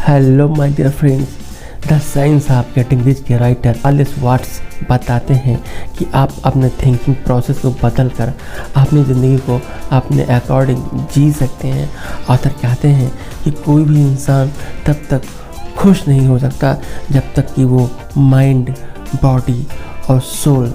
Hello my dear friends, the science of getting rich के writer Wallace Wattles बताते हैं कि आप अपने थिंकिंग प्रोसेस को बदल कर अपनी ज़िंदगी को अपने अकॉर्डिंग जी सकते हैं। ऑथर कहते हैं कि कोई भी इंसान तब तक खुश नहीं हो सकता जब तक कि वो माइंड, बॉडी और सोल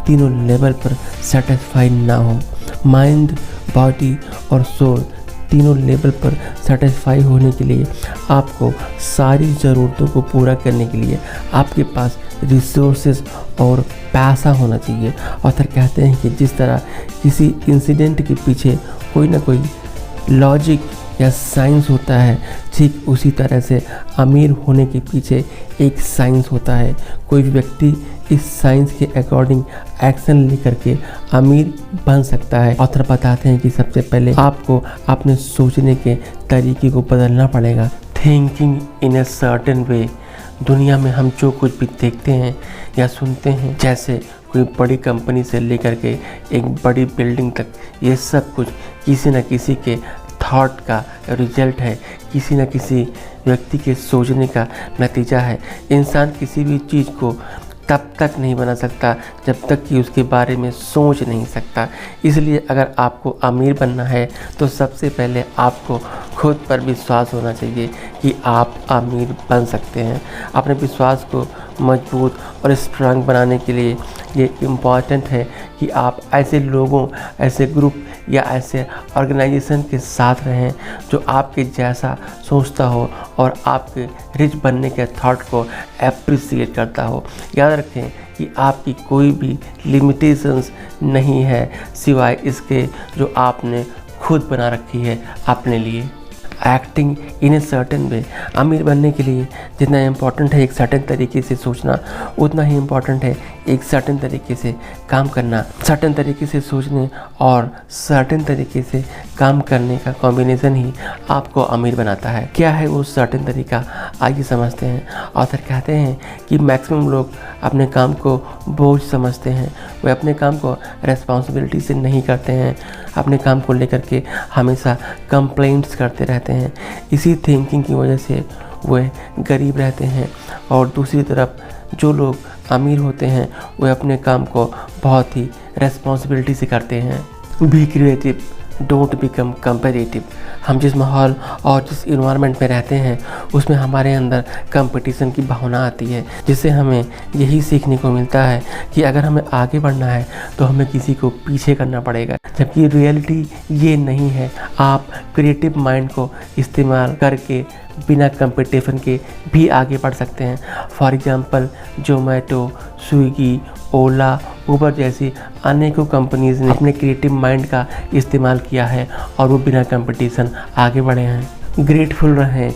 तीनों लेवल पर सेटिस्फाइड ना हो। माइंड, बॉडी और सोल तीनों लेवल पर सेटिस्फाई होने के लिए आपको सारी ज़रूरतों को पूरा करने के लिए आपके पास रिसोर्सेज और पैसा होना चाहिए। ऑथर कहते हैं कि जिस तरह किसी इंसिडेंट के पीछे कोई ना कोई लॉजिक या साइंस होता है, ठीक उसी तरह से अमीर होने के पीछे एक साइंस होता है। कोई भी व्यक्ति इस साइंस के अकॉर्डिंग एक्शन लेकर के अमीर बन सकता है। ऑथर बताते हैं कि सबसे पहले आपको अपने सोचने के तरीके को बदलना पड़ेगा। Thinking in a certain way. दुनिया में हम जो कुछ भी देखते हैं या सुनते हैं, जैसे कोई बड़ी कंपनी से लेकर के एक बड़ी बिल्डिंग तक, ये सब कुछ किसी न किसी के थॉट का रिजल्ट है, किसी न किसी व्यक्ति के सोचने का नतीजा है। इंसान किसी भी चीज़ को तब तक नहीं बना सकता जब तक कि उसके बारे में सोच नहीं सकता। इसलिए अगर आपको अमीर बनना है तो सबसे पहले आपको खुद पर विश्वास होना चाहिए कि आप अमीर बन सकते हैं। अपने विश्वास को मजबूत और स्ट्रांग बनाने के लिए ये इम्पॉर्टेंट है कि आप ऐसे लोगों, ऐसे ग्रुप या ऐसे ऑर्गेनाइजेशन के साथ रहें जो आपके जैसा सोचता हो और आपके रिच बनने के थॉट को एप्रिसिएट करता हो। याद रखें कि आपकी कोई भी लिमिटेशंस नहीं है सिवाय इसके जो आपने खुद बना रखी है अपने लिए। Acting in a certain way. अमीर बनने के लिए जितना इम्पॉर्टेंट है एक सर्टेन तरीके से सोचना, उतना ही इम्पॉर्टेंट है एक सर्टेन तरीके से काम करना। सर्टेन तरीके से सोचने और सर्टेन तरीके से काम करने का कॉम्बिनेशन ही आपको अमीर बनाता है। क्या है वो सर्टेन तरीका, आइए समझते हैं। ऑथर कहते हैं कि मैक्सिमम लोग अपने काम को बोझ समझते हैं। वे अपने काम को रेस्पॉन्सिबिलिटी से नहीं करते हैं, अपने काम को लेकर के हमेशा कंप्लेंट्स करते रहते हैं। इसी थिंकिंग की वजह से वे गरीब रहते हैं। और दूसरी तरफ जो लोग अमीर होते हैं वे अपने काम को बहुत ही रेस्पॉन्सिबिलिटी से करते हैं। Be creative, don't become competitive. हम जिस माहौल और जिस इन्वायरमेंट में रहते हैं उसमें हमारे अंदर कंपटीशन की भावना आती है, जिससे हमें यही सीखने को मिलता है कि अगर हमें आगे बढ़ना है तो हमें किसी को पीछे करना पड़ेगा, जबकि रियलिटी ये नहीं है। आप क्रिएटिव माइंड को इस्तेमाल करके बिना कंपटीशन के भी आगे बढ़ सकते हैं। फॉर एग्जांपल जोमेटो, स्विगी, ओला, उबर जैसी अनेकों कंपनीज ने अपने क्रिएटिव माइंड का इस्तेमाल किया है और वो बिना कंपटीशन आगे बढ़े हैं। ग्रेटफुल रहें,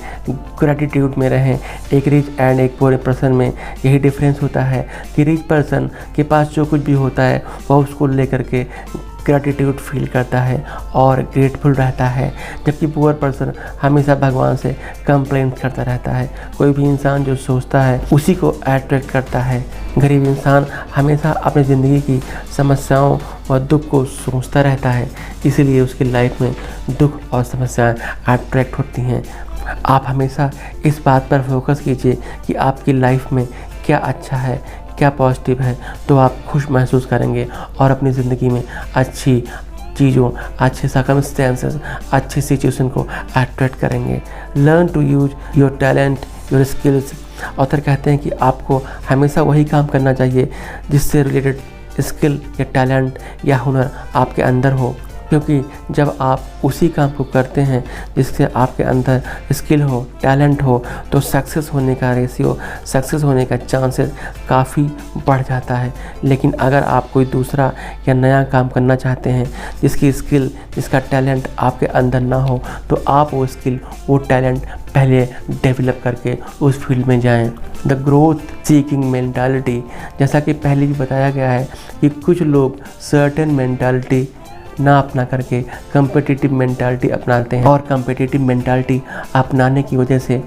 ग्रैटिट्यूड में रहें। एक रिच एंड एक पुअर पर्सन में यही डिफरेंस होता है कि रिच पर्सन के पास जो कुछ भी होता है वह उसको लेकर के ग्रैटिट्यूड फील करता है और ग्रेटफुल रहता है, जबकि पुअर पर्सन हमेशा भगवान से कंप्लेंट करता रहता है। कोई भी इंसान जो सोचता है उसी को अट्रैक्ट करता है। गरीब इंसान हमेशा अपनी ज़िंदगी की समस्याओं व दुख को सोचता रहता है, इसीलिए उसकी लाइफ में दुख और समस्याएं अट्रैक्ट होती हैं। आप हमेशा इस बात पर फोकस कीजिए कि आपकी लाइफ में क्या अच्छा है, क्या पॉजिटिव है, तो आप खुश महसूस करेंगे और अपनी ज़िंदगी में अच्छी चीज़ों, अच्छे सर्कमस्टेंसेस, अच्छी सिचुएशन को अट्रैक्ट करेंगे। Learn to use your talent, your skills. Author कहते हैं कि आपको हमेशा वही काम करना चाहिए जिससे रिलेटेड स्किल या टैलेंट या हुनर आपके अंदर हो, क्योंकि जब आप उसी काम को करते हैं जिससे आपके अंदर स्किल हो, टैलेंट हो, तो सक्सेस होने का रेशियो, सक्सेस होने का चांसेस काफ़ी बढ़ जाता है। लेकिन अगर आप कोई दूसरा या नया काम करना चाहते हैं जिसकी स्किल, जिसका टैलेंट आपके अंदर ना हो, तो आप वो स्किल, वो टैलेंट पहले डेवलप करके उस फील्ड में जाएं। The growth seeking mentality. जैसा कि पहले भी बताया गया है कि कुछ लोग सर्टेन मेंटालिटी ना अपना करके कम्पिटिटिव मेंटालिटी अपनाते हैं, और कम्पिटिटिव मेंटालिटी अपनाने की वजह से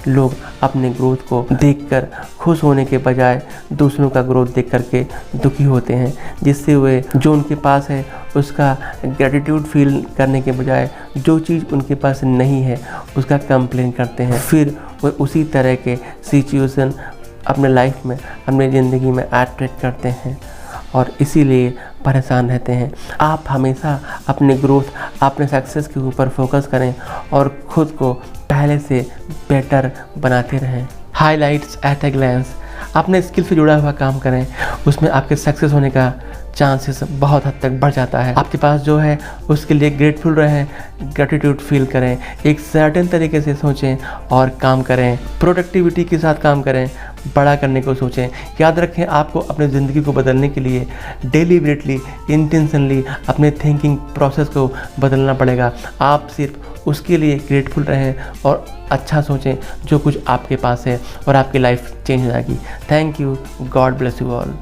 लोग अपने ग्रोथ को देखकर खुश होने के बजाय दूसरों का ग्रोथ देख करके दुखी होते हैं, जिससे वे जो उनके पास है उसका ग्रेटिट्यूड फील करने के बजाय जो चीज़ उनके पास नहीं है उसका कंप्लेन करते हैं। फिर वो उसी तरह के सिचुएशन अपने लाइफ में, अपनी ज़िंदगी में अट्रैक्ट करते हैं और इसीलिए परेशान रहते हैं। आप हमेशा अपनी ग्रोथ, अपने सक्सेस के ऊपर फोकस करें और ख़ुद को पहले से बेटर बनाते रहें। हाइलाइट्स एट ए ग्लैंस, अपने स्किल से जुड़ा हुआ काम करें, उसमें आपके सक्सेस होने का चांसेस बहुत हद तक बढ़ जाता है। आपके पास जो है उसके लिए ग्रेटफुल रहें, ग्रेटिट्यूड फील करें, एक सर्टेन तरीके से सोचें और काम करें, प्रोडक्टिविटी के साथ काम करें, बड़ा करने को सोचें। याद रखें, आपको अपनी ज़िंदगी को बदलने के लिए डेलिबरेटली, इंटेंशनली अपने थिंकिंग प्रोसेस को बदलना पड़ेगा। आप सिर्फ उसके लिए ग्रेटफुल रहें और अच्छा सोचें जो कुछ आपके पास है और आपकी लाइफ चेंज हो जाएगी। Thank you, God bless you all.